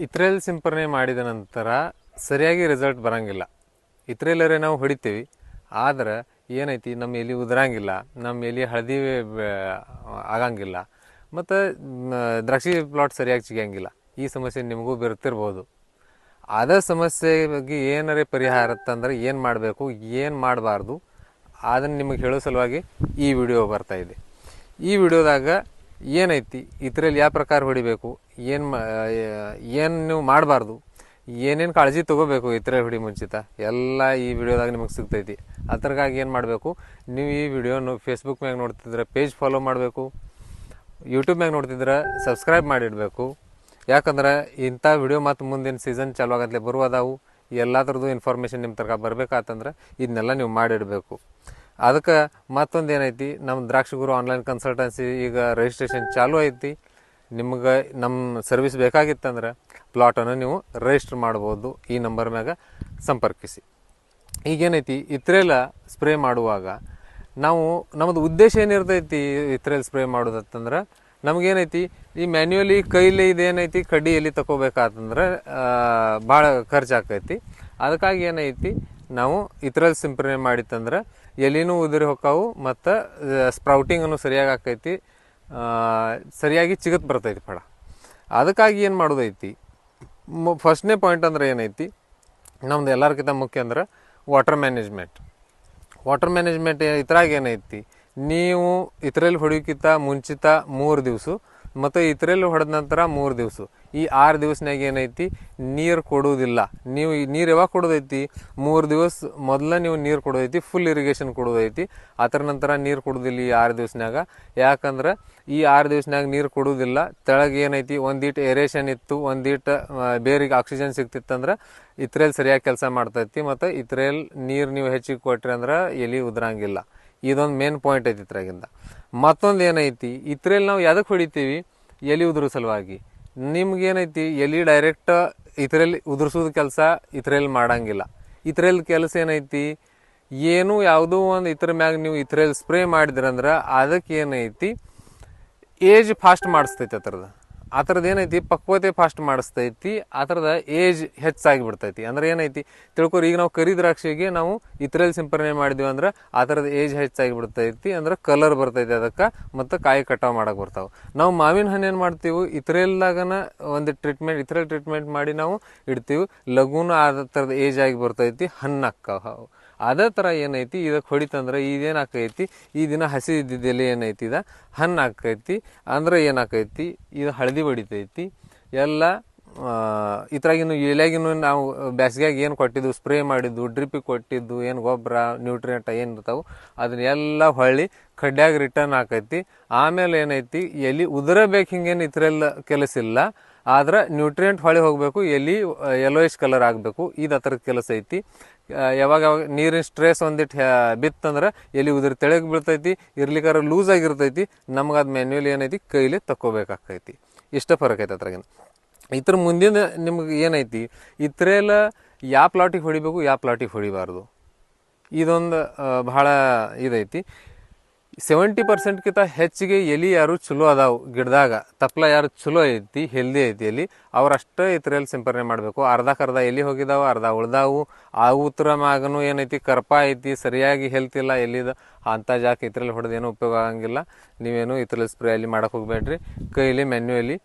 ಇತ್ರೇಲ್ ಸಿಂಪರಣೆ ಮಾಡಿದ ನಂತರ ಸರಿಯಾಗಿ ರಿಸಲ್ಟ್ ಬರೋಂಗಿಲ್ಲ. ಇತ್ರೇಲರೇ ನಾವು ಹೊಡಿತೀವಿ, ಆದ್ರೆ ಏನೈತಿ ನಮ್ಮ ಎಲೆ ಉದುರಂಗಿಲ್ಲ, ನಮ್ಮ ಎಲೆ ಹಳದಿ ಆಗಂಗಿಲ್ಲ, ಮತ್ತು ದ್ರಾಕ್ಷಿ ಪ್ಲಾಟ್ ಸರಿಯಾಗಿ ಸಿಗಂಗಿಲ್ಲ. ಈ ಸಮಸ್ಯೆ ನಿಮಗೂ ಬರ್ತಿರ್ಬೋದು. ಅದೇ ಸಮಸ್ಯೆಗೆ ಏನಾರೇ ಪರಿಹಾರ ಅಂತಂದ್ರೆ ಏನು ಮಾಡಬೇಕು, ಏನು ಮಾಡಬಾರ್ದು ಅದನ್ನು ನಿಮಗೆ ಹೇಳೋ ಸಲುವಾಗಿ ಈ ವಿಡಿಯೋ ಬರ್ತಾಯಿದೆ. ಈ ವಿಡಿಯೋದಾಗ ಏನೈತಿ, ಇದರಲ್ಲಿ ಯಾವ ಪ್ರಕಾರ ಹೊಡಿಬೇಕು, ಏನು ನೀವು ಮಾಡಬಾರ್ದು, ಏನೇನು ಕಾಳಜಿ ತೊಗೋಬೇಕು ಇತರ ಹೊಡಿ ಮುಂಚಿತ ಎಲ್ಲ ಈ ವಿಡಿಯೋದಾಗ ನಿಮಗೆ ಸಿಗ್ತೈತಿ. ಅದ್ರಾಗಾಗಿ ಏನು ಮಾಡಬೇಕು, ನೀವು ಈ ವಿಡಿಯೋನು ಫೇಸ್ಬುಕ್ ಮ್ಯಾಗ ನೋಡ್ತಿದ್ರೆ ಪೇಜ್ ಫಾಲೋ ಮಾಡಬೇಕು, ಯೂಟ್ಯೂಬ್ ಮ್ಯಾಗ ನೋಡ್ತಿದ್ರೆ ಸಬ್ಸ್ಕ್ರೈಬ್ ಮಾಡಿಡಬೇಕು. ಯಾಕಂದ್ರೆ ಇಂಥ ವಿಡಿಯೋ ಮತ್ತು ಮುಂದಿನ ಸೀಸನ್ ಚಾಲು ಆಗತ್ಲೆ ಬರುವುದಾವು. ಎಲ್ಲ ಥರದ್ದು ಇನ್ಫಾರ್ಮೇಷನ್ ನಿಮ್ಮ ತನಕ ಬರಬೇಕಾತಂದ್ರೆ ಇದನ್ನೆಲ್ಲ ನೀವು ಮಾಡಿಡಬೇಕು. ಅದಕ್ಕೆ ಮತ್ತೊಂದು ಏನೈತಿ, ನಮ್ಮ ದ್ರಾಕ್ಷಿ ಗುರು ಆನ್ಲೈನ್ ಕನ್ಸಲ್ಟೆನ್ಸಿ ಈಗ ರಿಜಿಸ್ಟ್ರೇಷನ್ ಚಾಲೂ ಐತಿ. ನಿಮ್ಗೆ ನಮ್ಮ ಸರ್ವಿಸ್ ಬೇಕಾಗಿತ್ತಂದ್ರೆ ಪ್ಲಾಟನ್ನು ನೀವು ರಿಜಿಸ್ಟ್ರ್ ಮಾಡ್ಬೋದು. ಈ ನಂಬರ್ ಮ್ಯಾಗ ಸಂಪರ್ಕಿಸಿ. ಈಗೇನೈತಿ, ಇತ್ರೇಲ ಸ್ಪ್ರೇ ಮಾಡುವಾಗ ನಮ್ಮದು ಉದ್ದೇಶ ಏನಿರ್ತೈತಿ ಇತ್ರೇಲ್ ಸ್ಪ್ರೇ ಮಾಡೋದಂತಂದ್ರೆ, ನಮಗೇನೈತಿ ಈ ಮ್ಯಾನ್ಯುವಲಿ ಕೈಲಿ ಇದೇನೈತಿ ಕಡ್ಡಿ ಎಲ್ಲಿ ತಗೋಬೇಕಾತಂದ್ರೆ ಭಾಳ ಖರ್ಚಾಕೈತಿ. ಅದಕ್ಕಾಗಿ ಏನೈತಿ, ನಾವು ಇತ್ರೇಲ್ ಸಿಂಪರಣೆ ಮಾಡಿತ್ತಂದ್ರೆ ಎಲಿನೂ ಉದುರಿ ಹೊಕ್ಕಾವು ಮತ್ತು ಸ್ಪ್ರೌಟಿಂಗನ್ನು ಸರಿಯಾಗಿ ಆಕೈತಿ, ಸರಿಯಾಗಿ ಚಿಗತ್ ಬರ್ತೈತಿ ಫಳ. ಅದಕ್ಕಾಗಿ ಏನು ಮಾಡೋದೈತಿ, ಫಸ್ಟ್ನೇ ಪಾಯಿಂಟ್ ಅಂದ್ರೆ ಏನೈತಿ, ನಮ್ದು ಎಲ್ಲರಿಗಿಂತ ಮುಖ್ಯ ಅಂದ್ರೆ ವಾಟರ್ ಮ್ಯಾನೇಜ್ಮೆಂಟ್. ವಾಟರ್ ಮ್ಯಾನೇಜ್ಮೆಂಟ್ ಇದ್ರಾಗ ಏನೈತಿ, ನೀವು ಇತ್ರೇಲಿ ಹೊಡಿಯೋಕ್ಕಿಂತ ಮುಂಚಿತ 3 ದಿವಸ ಮತ್ತು ಇತ್ರೇಲಿ ಹೊಡೆದ ನಂತರ 3 ದಿವಸ, ಈ 6 ದಿವಸನಾಗ ಏನೈತಿ ನೀರು ಕೊಡೋದಿಲ್ಲ. ನೀವು ನೀರು ಯಾವಾಗ ಕೊಡೋದೈತಿ, 3 ದಿವಸ ಮೊದಲ ನೀವು ನೀರು ಕೊಡೋದೈತಿ, ಫುಲ್ ಇರಿಗೇಷನ್ ಕೊಡೋದೈತಿ. ಅದರ ನಂತರ ನೀರು ಕೊಡೋದಿಲ್ಲ ಈ 6 ದಿವಸನಾಗ. ಯಾಕಂದ್ರೆ ಈ 6 ದಿವಸನಾಗ ನೀರು ಕೊಡೋದಿಲ್ಲ, ತೆಳಗೆ ಏನೈತಿ ಒಂದೀಟು ಏರೇಷನ್ ಇತ್ತು, ಒಂದೀಟು ಬೇರಿಗೆ ಆಕ್ಸಿಜನ್ ಸಿಗ್ತಿತ್ತಂದ್ರೆ ಇತ್ರೇಲ್ ಸರಿಯಾಗಿ ಕೆಲಸ ಮಾಡ್ತೈತಿ. ಮತ್ತು ಇತ್ರೇಲ್ ನೀರು ನೀವು ಹೆಚ್ಚಿಗೆ ಕೊಟ್ರಿ ಅಂದ್ರೆ ಎಲೆ ಉದುರಂಗಿಲ್ಲ. ಇದೊಂದು ಮೇನ್ ಪಾಯಿಂಟ್ ಐತಿ ಇದ್ರಾಗಿಂದ. ಮತ್ತೊಂದು ಏನೈತಿ, ಇತ್ರೇಲ್ ನಾವು ಯಾವ್ದಕ್ಕೆ ಹೊಡಿತೀವಿ, ಎಲೆ ಉದುರೋ ಸಲುವಾಗಿ. ನಿಮ್ಗೇನೈತಿ, ಎಲೆ ಡೈರೆಕ್ಟ್ ಇತ್ರೇಲ್ ಉದುರ್ಸೋದು ಕೆಲಸ ಇತ್ರೇಲ್ ಮಾಡಂಗಿಲ್ಲ. ಇತ್ರೇಲ್ ಕೆಲಸ ಏನೈತಿ, ಏನು ಯಾವುದೋ ಒಂದು ಇತರ ಮ್ಯಾಗ ನೀವು ಇತ್ರೇಲ್ ಸ್ಪ್ರೇ ಮಾಡಿದ್ರಂದ್ರೆ ಅದಕ್ಕೆ ಏನೈತಿ ಏಜ್ ಫಾಸ್ಟ್ ಮಾಡಿಸ್ತೈತಿ. ಆ ಥರದ್ದು ಏನೈತಿ ಪಕ್ವತೆ ಫಾಸ್ಟ್ ಮಾಡಿಸ್ತೈತಿ. ಆ ಥರದ ಏಜ್ ಹೆಚ್ಚಾಗಿ ಬಿಡ್ತೈತಿ. ಅಂದ್ರೆ ಏನೈತಿ ತಿಳ್ಕೊರಿ, ಈಗ ನಾವು ಕರಿ ದ್ರಾಕ್ಷಿಗೆ ನಾವು ಇತ್ರೇಲ್ ಸಿಂಪರಣೆ ಮಾಡಿದ್ವಿ ಅಂದ್ರೆ ಆ ಥರದ ಏಜ್ ಹೆಚ್ಚಾಗಿ ಬಿಡ್ತೈತಿ. ಅಂದ್ರೆ ಕಲರ್ ಬರ್ತೈತಿ ಅದಕ್ಕೆ, ಮತ್ತು ಕಾಯಿ ಕಟಾವು ಮಾಡಕ್ಕೆ ಬರ್ತಾವೆ. ನಾವು ಮಾವಿನ ಹಣ್ಣು ಏನು ಮಾಡ್ತೀವಿ, ಇತ್ರೇಲ್ದಾಗನ ಒಂದು ಇತ್ರೇಲ್ ಟ್ರೀಟ್ಮೆಂಟ್ ಮಾಡಿ ನಾವು ಇಡ್ತೀವಿ, ಲಘುನ ಆ ಥರದ ಏಜ್ ಆಗಿ ಬರ್ತೈತಿ, ಹಣ್ಣು ಅಕ್ಕಾವು. ಅದೇ ಥರ ಏನೈತಿ ಇದಕ್ಕೆ ಹೊಡಿತಂದ್ರೆ ಇದೇನಾಕೈತಿ, ಈ ದಿನ ಹಸಿ ಇದ್ದಿದ್ದೆಲೆ ಏನೈತಿ ಇದು ಹಣ್ಣು ಆಕೈತಿ. ಅಂದ್ರೆ ಏನಾಕೈತಿ, ಇದು ಹಳದಿ ಹೊಡಿತೈತಿ ಎಲ್ಲ. ಇದ್ರಾಗಿನ್ನು ಎಲೆಗಿನ್ನು ನಾವು ಬ್ಯಾಸಿಗ್ಯಾಗ ಏನು ಕೊಟ್ಟಿದ್ದು, ಸ್ಪ್ರೇ ಮಾಡಿದ್ದು, ಡ್ರಿಪ್ಪಿಗೆ ಕೊಟ್ಟಿದ್ದು ಏನು ಗೊಬ್ಬರ ನ್ಯೂಟ್ರಿಯೆಂಟ್ ಏನು ಇರ್ತಾವೆ ಅದನ್ನೆಲ್ಲ ಹೊಳ್ಳಿ ಕಡ್ಡ್ಯಾಗ ರಿಟರ್ನ್ ಆಕೈತಿ. ಆಮೇಲೆ ಏನೈತಿ, ಎಲೆ ಉದುರಬೇಕು ಹಿಂಗೇನು ಇದ್ರೆಲ್ಲ ಕೆಲಸ ಇಲ್ಲ, ಆದ್ರೆ ನ್ಯೂಟ್ರಿಯೆಂಟ್ ಹೊಳೆ ಹೋಗಬೇಕು, ಎಲೆ ಯೆಲ್ಲೋಯಿಶ್ ಕಲರ್ ಆಗಬೇಕು. ಇದು ಆ ಥರದ ಕೆಲಸ ಐತಿ. ಯಾವಾಗ ನೀರಿನ ಸ್ಟ್ರೆಸ್ ಒಂದಿಟ್ಟು ಬಿತ್ತಂದ್ರೆ ಎಲೆ ಉದುರಿ ತೆಳಗೆ ಬೀಳ್ತೈತಿ, ಇರ್ಲಿಕ್ಕಾರ ಲೂಸ್ ಆಗಿರ್ತೈತಿ. ನಮ್ಗೆ ಅದು ಮ್ಯಾನ್ಯುವಲ್ ಏನೈತಿ ಕೈಲಿ ತಕ್ಕೋಬೇಕಾಕೈತಿ. ಇಷ್ಟ ಫರಕ್ ಐತೆ ಅದ್ರಾಗಿನ. ಇದ್ರ ಮುಂದಿನ ನಿಮ್ಗೆ ಏನೈತಿ, ಇತ್ರೇಲ ಯಾವ ಪ್ಲಾಟಿಗೆ ಹೊಡಿಬೇಕು, ಯಾವ ಪ್ಲಾಟಿಗೆ ಹೊಡಿಬಾರ್ದು, ಇದೊಂದು ಭಾಳ ಇದೈತಿ. 70% ಹೆಚ್ಚಿಗೆ ಎಲೆ ಯಾರು ಚಲೋ ಅದಾವು ಗಿಡದಾಗ, ತಪ್ಪಲ ಯಾರು ಚಲೋ ಐತಿ, ಹೆಲ್ದಿ ಐತಿ ಎಲೆ, ಅವ್ರಷ್ಟೇ ಇತ್ರೇಲ್ ಸಿಂಪರಣೆ ಮಾಡಬೇಕು. ಅರ್ಧಕ್ಕರ್ಧ ಎಲೆ ಹೋಗಿದಾವೆ, ಅರ್ಧ ಉಳ್ದಾವು. ಆ ಉತ್ತರ ಮ್ಯಾಗನು ಏನೈತಿ ಕರ್ಪ ಐತಿ, ಸರಿಯಾಗಿ ಹೆಲ್ತ್ ಇಲ್ಲ ಎಲ್ಲಿದ, ಅಂಥ ಜಾಗ ಇತ್ರೇಲ್ ಹೊಡೆದು ಏನೂ ಉಪಯೋಗ ಆಗಂಗಿಲ್ಲ. ನೀವೇನು ಇತ್ರೇಲ್ ಸ್ಪ್ರೇ ಅಲ್ಲಿ ಮಾಡಕ್ಕೆ ಹೋಗ್ಬೇಡ್ರಿ, ಕೈಲಿ ಮ್ಯಾನ್ಯುವಲಿ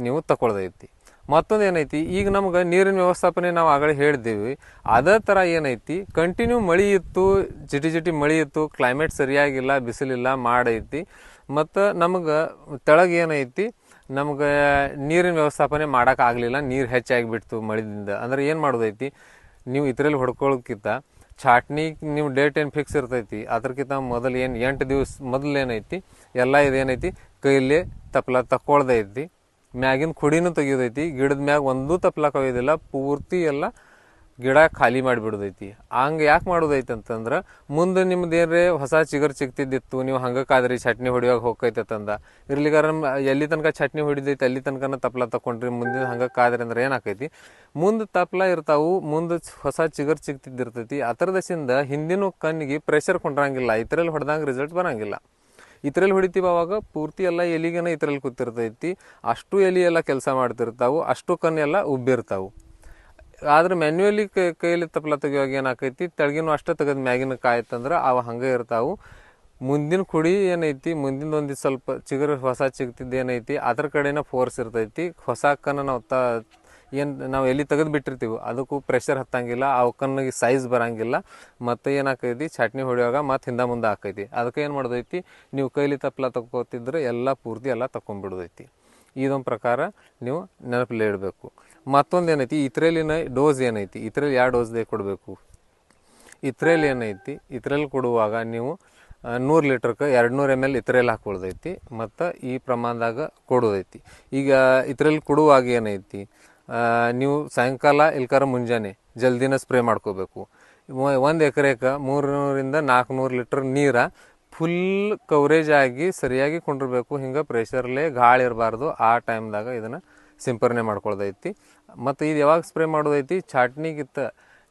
ನೀವು ತಗೊಳ್ದೈತಿ. ಮತ್ತೊಂದು ಏನೈತಿ, ಈಗ ನಮ್ಗೆ ನೀರಿನ ವ್ಯವಸ್ಥಾಪನೆ ನಾವು ಆಗಲೇ ಹೇಳಿದ್ದೀವಿ. ಅದೇ ಥರ ಏನೈತಿ, ಕಂಟಿನ್ಯೂ ಮಳೆ ಇತ್ತು, ಜಿಟಿ ಮಳೆ ಇತ್ತು, ಕ್ಲೈಮೇಟ್ ಸರಿಯಾಗಿಲ್ಲ, ಬಿಸಿಲಿಲ್ಲ, ಮಾಡೈತಿ. ಮತ್ತು ನಮ್ಗೆ ತೆಳಗೆ ಏನೈತಿ, ನಮ್ಗೆ ನೀರಿನ ವ್ಯವಸ್ಥಾಪನೆ ಮಾಡೋಕ್ಕಾಗಲಿಲ್ಲ, ನೀರು ಹೆಚ್ಚಾಗಿಬಿಡ್ತು ಮಳೆದಿಂದ. ಅಂದ್ರೆ ಏನು ಮಾಡೋದೈತಿ, ನೀವು ಇದ್ರಲ್ಲಿ ಹೊಡ್ಕೊಳ್ಳೋಕ್ಕಿಂತ ಚಾಟ್ನಿ ನೀವು ಡೇಟ್ ಏನು ಫಿಕ್ಸ್ ಇರ್ತೈತಿ, ಅದ್ರಕ್ಕಿಂತ ಮೊದಲು 8 ದಿವಸ ಮೊದಲು ಏನೈತಿ ಎಲ್ಲ ಇದೇನೈತಿ ಕೈಲಿ ತಪ್ಪಲ ತಕ್ಕೊಳ್ದೈತಿ, ಮ್ಯಾಗಿನ ಕುಡಿನೂ ತೆಗಿಯೋದೈತಿ. ಗಿಡದ ಮ್ಯಾಗ ಒಂದೂ ತಪ್ಪಲ ಕೊಯ್ಯೋದಿಲ್ಲ, ಪೂರ್ತಿ ಎಲ್ಲ ಗಿಡ ಖಾಲಿ ಮಾಡಿಬಿಡೋದೈತಿ. ಹಂಗೆ ಯಾಕೆ ಮಾಡೋದೈತಿ ಅಂತಂದ್ರೆ, ಮುಂದೆ ನಿಮ್ದು ಏನ್ರೇ ಹೊಸ ಚಿಗರ್ ಸಿಗ್ತಿದ್ದಿತ್ತು, ನೀವು ಹಂಗೆ ಕಾದ್ರಿ ಚಟ್ನಿ ಹೊಡಿಯೋಕೆ ಹೋಗ್ತೈತೆ ತಂದ ಇರ್ಲಿಗಾರ ಎಲ್ಲಿ ತನಕ ಚಟ್ನಿ ಹೊಡಿದೈತಿ ಅಲ್ಲಿ ತನಕ ತಪ್ಪಲ ತಗೊಂಡ್ರಿ, ಮುಂದಿನ ಹಂಗೆ ಕಾದ್ರಿ ಅಂದ್ರೆ ಏನಾಕೈತಿ, ಮುಂದೆ ತಪ್ಪಲ ಇರ್ತಾವು, ಮುಂದೆ ಹೊಸ ಚಿಗರ್ ಸಿಗ್ತಿದ್ದಿರ್ತೈತಿ. ಆ ಥರದಸಿಂದ ಹಿಂದಿನ ಕಣ್ಣಿಗೆ ಪ್ರೆಷರ್ ಕೊಂಡ್ರಂಗಿಲ್ಲ, ಇತರಲ್ಲಿ ಹೊಡೆದಂಗೆ ರಿಸಲ್ಟ್ ಬರೋಂಗಿಲ್ಲ. ಇತ್ರಲ್ಲಿ ಹೊಡಿತೀವಿ ಅವಾಗ ಪೂರ್ತಿ ಎಲ್ಲ ಎಲಿಗೆನ ಇತ್ರಲ್ಲಿ ಕೂತಿರ್ತೈತಿ, ಅಷ್ಟು ಎಲಿ ಎಲ್ಲ ಕೆಲಸ ಮಾಡ್ತಿರ್ತಾವೆ, ಅಷ್ಟು ಕಣ್ಣೆಲ್ಲ ಉಬ್ಬಿರ್ತಾವೆ. ಆದ್ರೆ ಮ್ಯಾನ್ಯುವಲಿ ಕೈಯಲ್ಲಿ ತಪ್ಪಲ ತೆಗಿಯುವಾಗ ಏನಾಕೈತಿ, ತೆಳಗಿನ ಅಷ್ಟೇ ತೆಗೆದು ಮ್ಯಾಗಿನ ಕಾಯ್ತಂದ್ರೆ ಅವು ಹಂಗೆ ಇರ್ತಾವೆ. ಮುಂದಿನ ಕುಡಿ ಏನೈತಿ, ಮುಂದಿನ ಒಂದು ಸ್ವಲ್ಪ ಚಿಗುರು ಹೊಸ ಚಿಗ್ತಿದ್ದು ಏನೈತಿ ಅದ್ರ ಕಡೆನ ಫೋರ್ಸ್ ಇರ್ತೈತಿ. ಹೊಸ ಕನ್ನ ನಾವು ಎಲ್ಲಿ ತೆಗೆದು ಬಿಟ್ಟಿರ್ತೀವಿ ಅದಕ್ಕೂ ಪ್ರೆಷರ್ ಹತ್ತಂಗಿಲ್ಲ, ಅವಕ್ಕನ್ನಿಗೆ ಸೈಜ್ ಬರಂಗಿಲ್ಲ, ಮತ್ತು ಏನಾಕೈತಿ ಚಟ್ನಿ ಹೊಡಿಯುವಾಗ ಮತ್ತು ಹಿಂದೆ ಮುಂದೆ ಆಕೈತಿ. ಅದಕ್ಕೆ ಏನು ಮಾಡೋದೈತಿ, ನೀವು ಕೈಲಿ ತಪ್ಪಲ ತಗೋತಿದ್ರೆ ಎಲ್ಲ ಪೂರ್ತಿ ಎಲ್ಲ ತಗೊಂಡ್ಬಿಡೋದೈತಿ. ಇದೊಂದು ಪ್ರಕಾರ ನೀವು ನೆನಪಲ್ಲಿ ಇಡಬೇಕು. ಮತ್ತೊಂದು ಏನೈತಿ, ಇತ್ರೇಲಿನ ಡೋಸ್ ಏನೈತಿ, ಇತ್ರೇಲಿ ಯಾವ ಡೋಸ್ದೇ ಕೊಡಬೇಕು. ಇತ್ರೇಲಿ ಏನೈತಿ, ಇತ್ರೇಲಿ ಕೊಡುವಾಗ ನೀವು 100 ಲೀಟ್ರಕ್ಕೆ 200 ml ಇತ್ರೇಲಿ ಹಾಕ್ಕೊಳ್ದೈತಿ ಮತ್ತು ಈ ಪ್ರಮಾಣದಾಗ ಕೊಡೋದೈತಿ. ಈಗ ಇತ್ರೇಲಿ ಕೊಡುವಾಗ ಏನೈತಿ, ನೀವು ಸಾಯಂಕಾಲ ಇಲ್ಕಾರ ಮುಂಜಾನೆ ಜಲ್ದಿನ ಸ್ಪ್ರೇ ಮಾಡ್ಕೋಬೇಕು. 1 ಎಕರೆಗೆ 300 ರಿಂದ 400 ಲೀಟ್ರ್ ನೀರು ಫುಲ್ ಕವರೇಜ್ ಆಗಿ ಸರಿಯಾಗಿ ಕೊಂಡಿರ್ಬೇಕು. ಹಿಂಗೆ ಪ್ರೆಷರ್ಲೇ ಗಾಳಿ ಇರಬಾರ್ದು. ಆ ಟೈಮ್ದಾಗ ಇದನ್ನು ಸಿಂಪರಣೆ ಮಾಡ್ಕೊಳ್ದೈತಿ. ಮತ್ತು ಇದು ಯಾವಾಗ ಸ್ಪ್ರೇ ಮಾಡೋದೈತಿ, ಚಾಟ್ನಿಗಿತ್ತ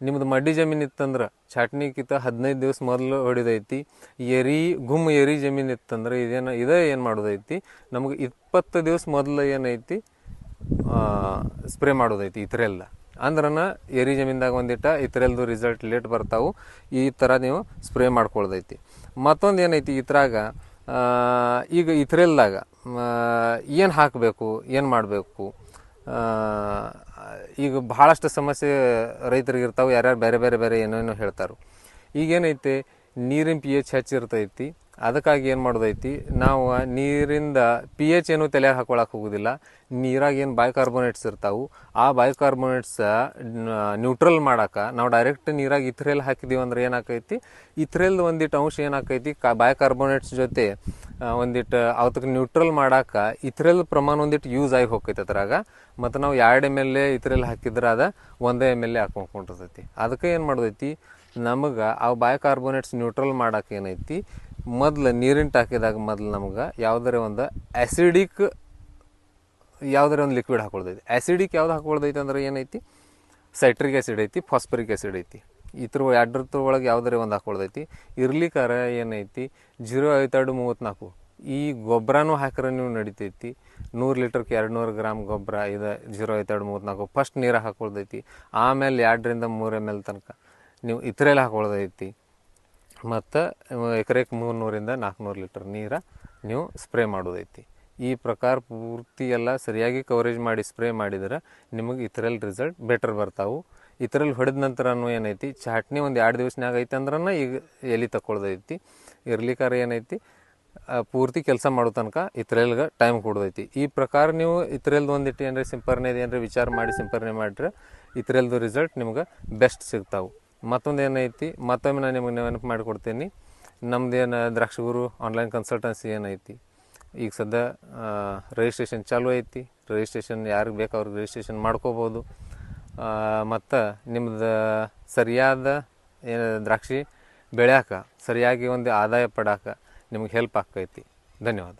ನಿಮ್ದು ಮಡ್ಡಿ ಜಮೀನು ಇತ್ತಂದ್ರೆ ಚಾಟ್ನಿಗಿತ್ತ 15 ದಿವಸ ಮೊದಲು ಹೊಡಿದೈತಿ. ಎರಿ ಜಮೀನು ಇತ್ತಂದ್ರೆ ಇದೇ ಏನು ಮಾಡೋದೈತಿ, ನಮಗೆ 20 ದಿವಸ ಮೊದಲು ಏನೈತಿ ಸ್ಪ್ರೇ ಮಾಡೋದೈತಿ ಇತ್ರೆಲ್ಲ. ಅಂದ್ರನ ಎರಿ ಜಮೀನ್ದಾಗ ಒಂದಿಟ್ಟ ಇತ್ರೆಲ್ದು ರಿಸಲ್ಟ್ ಲೇಟ್ ಬರ್ತಾವೆ. ಈ ಥರ ನೀವು ಸ್ಪ್ರೇ ಮಾಡ್ಕೊಳ್ದೈತಿ. ಮತ್ತೊಂದು ಏನೈತಿ ಇದ್ರಾಗ, ಈಗ ಇತ್ರೆಲ್ದಾಗ ಏನು ಹಾಕಬೇಕು, ಏನು ಮಾಡಬೇಕು, ಈಗ ಭಾಳಷ್ಟು ಸಮಸ್ಯೆ ರೈತರಿಗೆ ಇರ್ತಾವೆ. ಯಾರ್ಯಾರು ಬೇರೆ ಏನೇನೋ ಹೇಳ್ತಾರೆ. ಈಗೇನೈತೆ, ನೀರಿನ pH ಹೆಚ್ಚಿರ್ತೈತಿ. ಅದಕ್ಕಾಗಿ ಏನು ಮಾಡೋದೈತಿ, ನಾವು ನೀರಿಂದ pH ಏನು ತಲೆಯಾಗ ಹಾಕೊಳಕ್ಕೆ ಹೋಗೋದಿಲ್ಲ. ನೀರಾಗ ಏನು ಬೈಕಾರ್ಬೋನೇಟ್ಸ್ ಇರ್ತಾವೆ, ಆ ಬೈಕಾರ್ಬೋನೇಟ್ಸ್ ನ್ಯೂಟ್ರಲ್ ಮಾಡೋಕೆ ನಾವು ಡೈರೆಕ್ಟ್ ನೀರಾಗ ಇತ್ರೇಲ್ ಹಾಕಿದೀವಿ ಅಂದ್ರೆ ಏನಾಕೈತಿ, ಇತ್ರೇಲ್ದು ಒಂದಿಟ್ಟು ಅಂಶ ಏನಾಕೈತಿ ಬೈಕಾರ್ಬೋನೇಟ್ಸ್ ಜೊತೆ ಒಂದಿಟ್ಟು ಅವತ್ತಕ್ಕೆ ನ್ಯೂಟ್ರಲ್ ಮಾಡೋಕೆ ಇತ್ರೇಲ್ ಪ್ರಮಾಣ ಒಂದಿಟ್ಟು ಯೂಸ್ ಆಗಿ ಹೋಗ್ತೈತೆ ಅದ್ರಾಗ. ಮತ್ತು ನಾವು 2 ml ಇತ್ರೇಲ್ ಹಾಕಿದ್ರೆ ಅದು 1 ml ಹಾಕೊಂಡ್ಕೊಂಡಿರ್ತೈತಿ. ಅದಕ್ಕೆ ಏನು ಮಾಡೋದೈತಿ, ನಮಗೆ ಆ ಬೈಕಾರ್ಬೋನೇಟ್ಸ್ ನ್ಯೂಟ್ರಲ್ ಮಾಡೋಕೆ ಏನೈತಿ, ಮೊದಲು ನೀರಿನ ಹಾಕಿದಾಗ ಮೊದಲು ನಮ್ಗೆ ಯಾವುದರ ಒಂದು ಆ್ಯಸಿಡಿಕ್ ಯಾವುದರ ಒಂದು ಲಿಕ್ವಿಡ್ ಹಾಕೊಳ್ದೈತಿ. ಆ್ಯಸಿಡಿಕ್ ಯಾವ್ದು ಹಾಕೊಳ್ದೈತಿ ಅಂದ್ರೆ ಏನೈತಿ, ಸೈಟ್ರಿಕ್ ಆ್ಯಸಿಡ್ ಐತಿ, ಫಾಸ್ಫರಿಕ್ ಆ್ಯಸಿಡ್ ಐತಿ. ಇದ್ರ 2 ಒಳಗೆ ಯಾವುದರ ಒಂದು ಹಾಕೊಳ್ದೈತಿ. ಇರ್ಲಿಕ್ಕಾರ ಏನೈತಿ 0.5234 ಈ ಗೊಬ್ಬರನೂ ಹಾಕಿದ್ರೆ ನೀವು ನಡಿತೈತಿ. 100 ಲೀಟ್ರಿಗೆ 200 ಗ್ರಾಮ್ ಗೊಬ್ಬರ ಇದು 0.5234 ಫಸ್ಟ್ ನೀರಾಗ ಹಾಕೊಳ್ದೈತಿ. ಆಮೇಲೆ 2 ರಿಂದ 3 ml ತನಕ ನೀವು ಇತ್ರೇಲಿ ಹಾಕೊಳ್ದೈತಿ. ಮತ್ತು ಎಕರೆಗೆ 300 ರಿಂದ 400 ಲೀಟ್ರ್ ನೀರು ನೀವು ಸ್ಪ್ರೇ ಮಾಡೋದೈತಿ. ಈ ಪ್ರಕಾರ ಪೂರ್ತಿ ಎಲ್ಲ ಸರಿಯಾಗಿ ಕವರೇಜ್ ಮಾಡಿ ಸ್ಪ್ರೇ ಮಾಡಿದ್ರೆ ನಿಮಗೆ ಇತ್ರಲ್ಲಿ ರಿಸಲ್ಟ್ ಬೆಟರ್ ಬರ್ತಾವೆ. ಇತ್ರಲ್ಲಿ ಹೊಡೆದ ನಂತರನೂ ಏನೈತಿ, ಚಾಟ್ನಿ ಒಂದು 2 ದಿವಸನಾಗ ಐತೆ ಅಂದ್ರೆ ಈಗ ಎಲಿ ತಗೊಳ್ದೈತಿ. ಇರ್ಲಿಕ್ಕಾರ ಏನೈತಿ, ಪೂರ್ತಿ ಕೆಲಸ ಮಾಡೋ ತನಕ ಇತ್ರೇಲ್ಗೆ ಟೈಮ್ ಕೊಡೋದೈತಿ. ಈ ಪ್ರಕಾರ ನೀವು ಇತ್ರೇಲ್ದು ಒಂದಿಟ್ಟು ಏನಾರ ಸಿಂಪರಣೆ ಏನಾರ ವಿಚಾರ ಮಾಡಿ ಸಿಂಪರಣೆ ಮಾಡಿದ್ರೆ ಇತ್ರೇಲ್ದು ರಿಸಲ್ಟ್ ನಿಮ್ಗೆ ಬೆಸ್ಟ್ ಸಿಗ್ತಾವೆ. ಮತ್ತೊಂದು ಏನೈತಿ, ಮತ್ತೊಮ್ಮೆ ನಾನು ನಿಮಗೆ ನೆನಪು ಮಾಡಿಕೊಡ್ತೀನಿ, ನಮ್ದೇನು ದ್ರಾಕ್ಷಿಗುರು ಆನ್ಲೈನ್ ಕನ್ಸಲ್ಟೆನ್ಸಿ ಏನೈತಿ, ಈಗ ಸದ್ಯ ರಿಜಿಸ್ಟ್ರೇಷನ್ ಚಾಲೂ ಐತಿ. ರಿಜಿಸ್ಟ್ರೇಷನ್ ಯಾರಿಗೆ ಬೇಕು ಅವ್ರಿಗೆ ರಿಜಿಸ್ಟ್ರೇಷನ್ ಮಾಡ್ಕೋಬೋದು. ಮತ್ತು ನಿಮ್ದು ಸರಿಯಾದ ದ್ರಾಕ್ಷಿ ಬೆಳ್ಯಾಕ ಸರಿಯಾಗಿ ಒಂದು ಆದಾಯ ಪಡಾಕ ನಿಮ್ಗೆ ಹೆಲ್ಪ್ ಆಕ್ಕೈತಿ. ಧನ್ಯವಾದ.